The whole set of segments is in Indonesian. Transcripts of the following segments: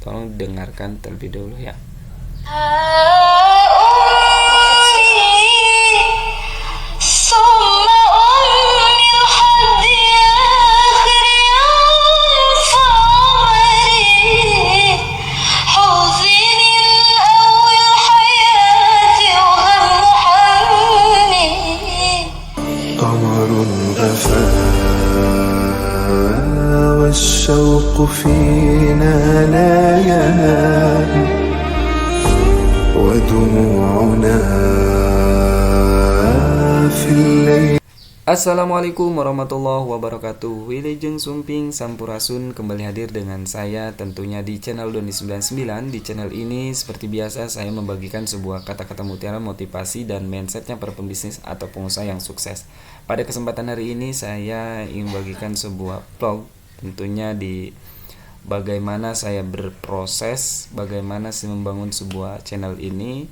Tolong dengarkan terlebih dahulu ya. قمر غفا والشوق فينا لا ينام ودموعنا في الليل. Assalamualaikum warahmatullahi wabarakatuh. Wilujeng Sumping Sampurasun kembali hadir dengan saya tentunya di channel Doni99. Di channel ini seperti biasa saya membagikan sebuah kata-kata mutiara motivasi dan mindsetnya para pembisnis atau pengusaha yang sukses. Pada kesempatan hari ini saya ingin bagikan sebuah vlog tentunya di bagaimana saya berproses, bagaimana saya membangun sebuah channel ini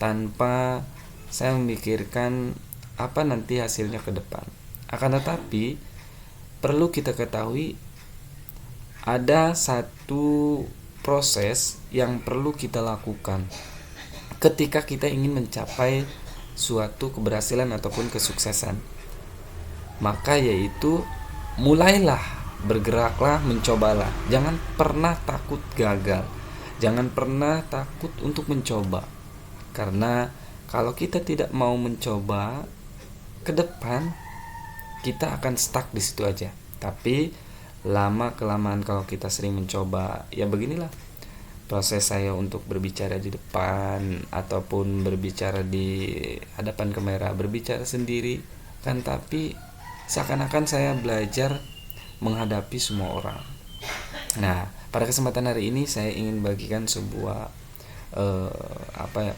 tanpa saya memikirkan apa nanti hasilnya ke depan. Akan tetapi perlu kita ketahui ada satu proses yang perlu kita lakukan ketika kita ingin mencapai suatu keberhasilan ataupun kesuksesan. Maka yaitu mulailah, bergeraklah, mencobalah. Jangan pernah takut gagal. Jangan pernah takut untuk mencoba. Karena kalau kita tidak mau mencoba, ke depan kita akan stuck di situ aja. Tapi lama kelamaan kalau kita sering mencoba, ya beginilah proses saya untuk berbicara di depan ataupun berbicara di hadapan kamera, berbicara sendiri kan, tapi seakan-akan saya belajar menghadapi semua orang. Nah, pada kesempatan hari ini saya ingin bagikan sebuah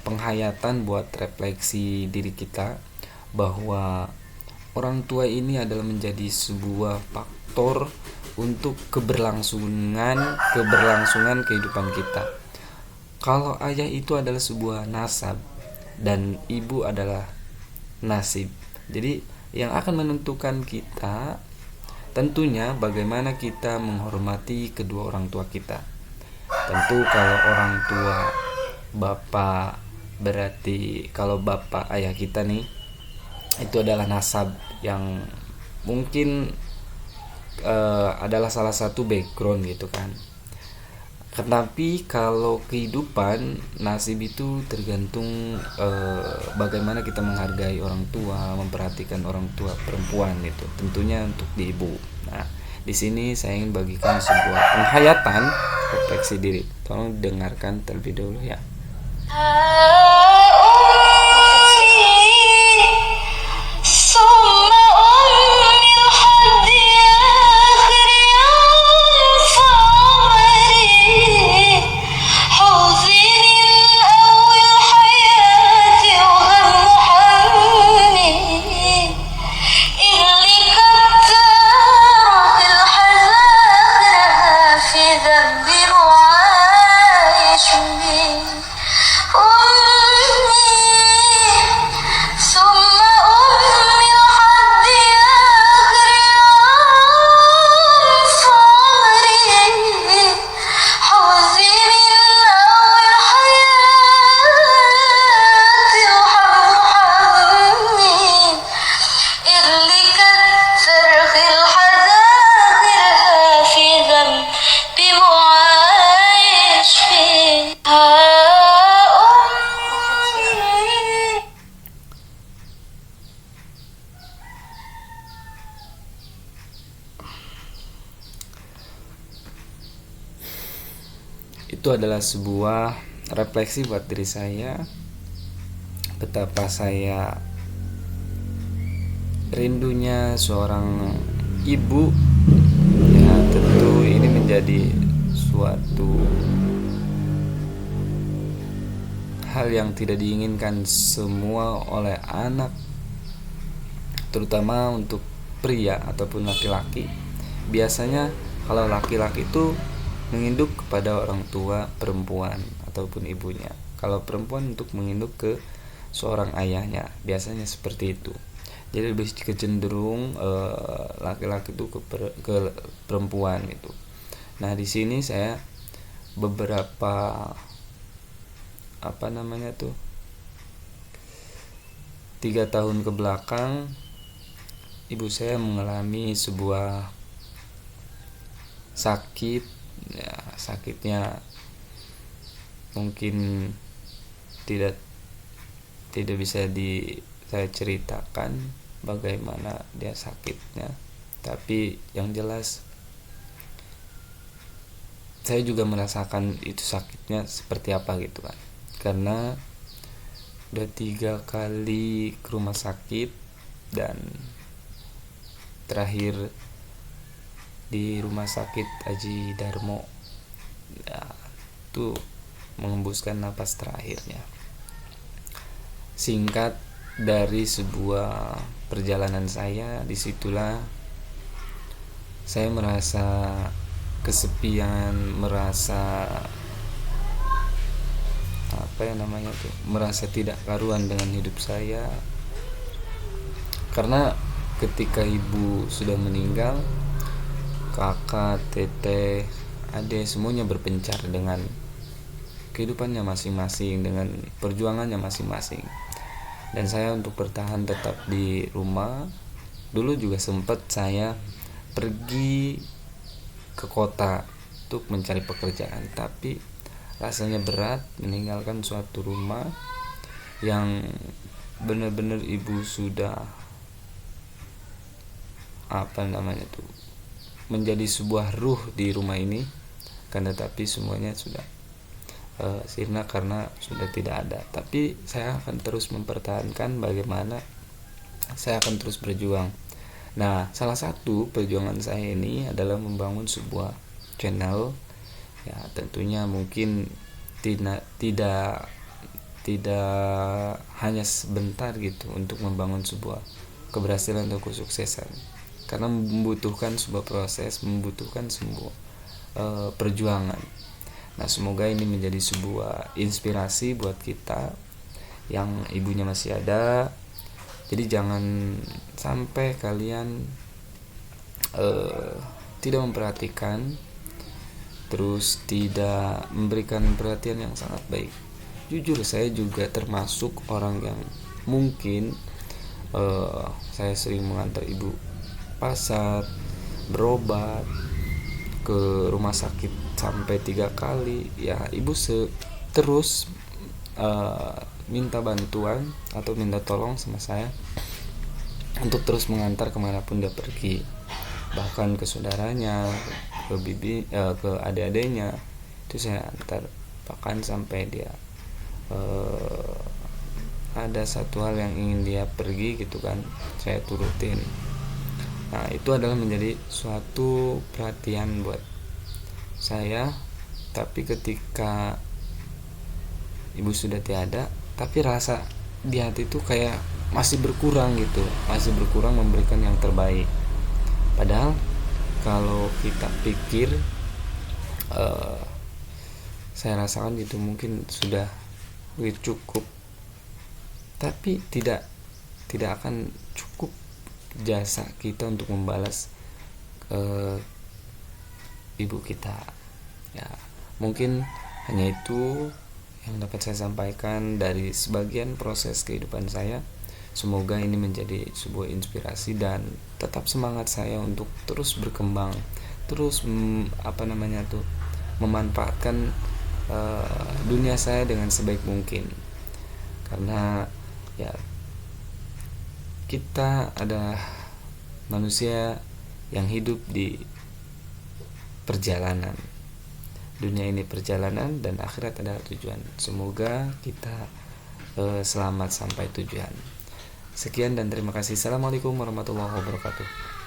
penghayatan buat refleksi diri kita, bahwa orang tua ini adalah menjadi sebuah faktor untuk keberlangsungan kehidupan kita. Kalau ayah itu adalah sebuah nasab dan ibu adalah nasib. Jadi yang akan menentukan kita tentunya bagaimana kita menghormati kedua orang tua kita. Tentu kalau orang tua bapak, berarti kalau bapak ayah kita nih itu adalah nasab yang mungkin adalah salah satu background gitu kan. Tetapi kalau kehidupan, nasib itu tergantung bagaimana kita menghargai orang tua, memperhatikan orang tua perempuan itu, tentunya untuk di ibu. Nah, di sini saya ingin bagikan sebuah penghayatan refleksi diri. Tolong dengarkan terlebih dahulu ya. Itu adalah sebuah refleksi buat diri saya, betapa saya rindunya seorang ibu. Ya, tentu ini menjadi suatu hal yang tidak diinginkan semua oleh anak, terutama untuk pria ataupun laki-laki. Biasanya kalau laki-laki itu menginduk kepada orang tua perempuan ataupun ibunya. Kalau perempuan untuk menginduk ke seorang ayahnya, biasanya seperti itu. Jadi lebih kecenderung laki-laki itu ke perempuan itu. Nah, di sini saya beberapa 3 tahun ke belakang ibu saya mengalami sebuah sakit. Ya, sakitnya mungkin tidak bisa saya ceritakan bagaimana dia sakitnya, tapi yang jelas saya juga merasakan itu sakitnya seperti apa gitu kan, karena udah 3 kali ke rumah sakit dan terakhir di rumah sakit Aji Darmo, ya, itu mengembuskan napas terakhirnya. Singkat dari sebuah perjalanan saya, disitulah saya merasa kesepian, merasa merasa tidak karuan dengan hidup saya, karena ketika ibu sudah meninggal, kakak, teteh, adik semuanya berpencar dengan kehidupannya masing-masing, dengan perjuangannya masing-masing. Dan saya untuk bertahan tetap di rumah. Dulu juga sempat saya pergi ke kota untuk mencari pekerjaan, tapi rasanya berat meninggalkan suatu rumah yang benar-benar ibu sudah menjadi sebuah ruh di rumah ini, kan, tetapi semuanya sudah sirna karena sudah tidak ada. Tapi saya akan terus mempertahankan, bagaimana saya akan terus berjuang. Nah, salah satu perjuangan saya ini adalah membangun sebuah channel, ya tentunya mungkin tidak hanya sebentar gitu untuk membangun sebuah keberhasilan atau kesuksesan, karena membutuhkan sebuah proses, membutuhkan sebuah perjuangan. Nah, semoga ini menjadi sebuah inspirasi buat kita yang ibunya masih ada. Jadi jangan sampai kalian tidak memperhatikan, terus tidak memberikan perhatian yang sangat baik. Jujur, saya juga termasuk orang yang mungkin saya sering mengantar ibu pasar, berobat, ke rumah sakit sampai 3 kali. Ya, ibu terus minta bantuan atau minta tolong sama saya untuk terus mengantar kemanapun dia pergi, bahkan ke saudaranya, ke adik-adiknya itu saya antar, bahkan sampai dia ada satu hal yang ingin dia pergi gitu kan, saya turutin. Nah, itu adalah menjadi suatu perhatian buat saya. Tapi ketika ibu sudah tiada, tapi rasa di hati itu kayak masih berkurang gitu, masih berkurang memberikan yang terbaik. Padahal kalau kita pikir, saya rasakan itu mungkin sudah cukup, tapi tidak akan cukup jasa kita untuk membalas ibu kita. Ya, mungkin hanya itu yang dapat saya sampaikan dari sebagian proses kehidupan saya. Semoga ini menjadi sebuah inspirasi dan tetap semangat saya untuk terus berkembang, terus memanfaatkan dunia saya dengan sebaik mungkin. Karena ya, kita adalah manusia yang hidup di perjalanan. Dunia ini perjalanan dan akhirat adalah tujuan. Semoga kita selamat sampai tujuan. Sekian dan terima kasih. Assalamualaikum warahmatullahi wabarakatuh.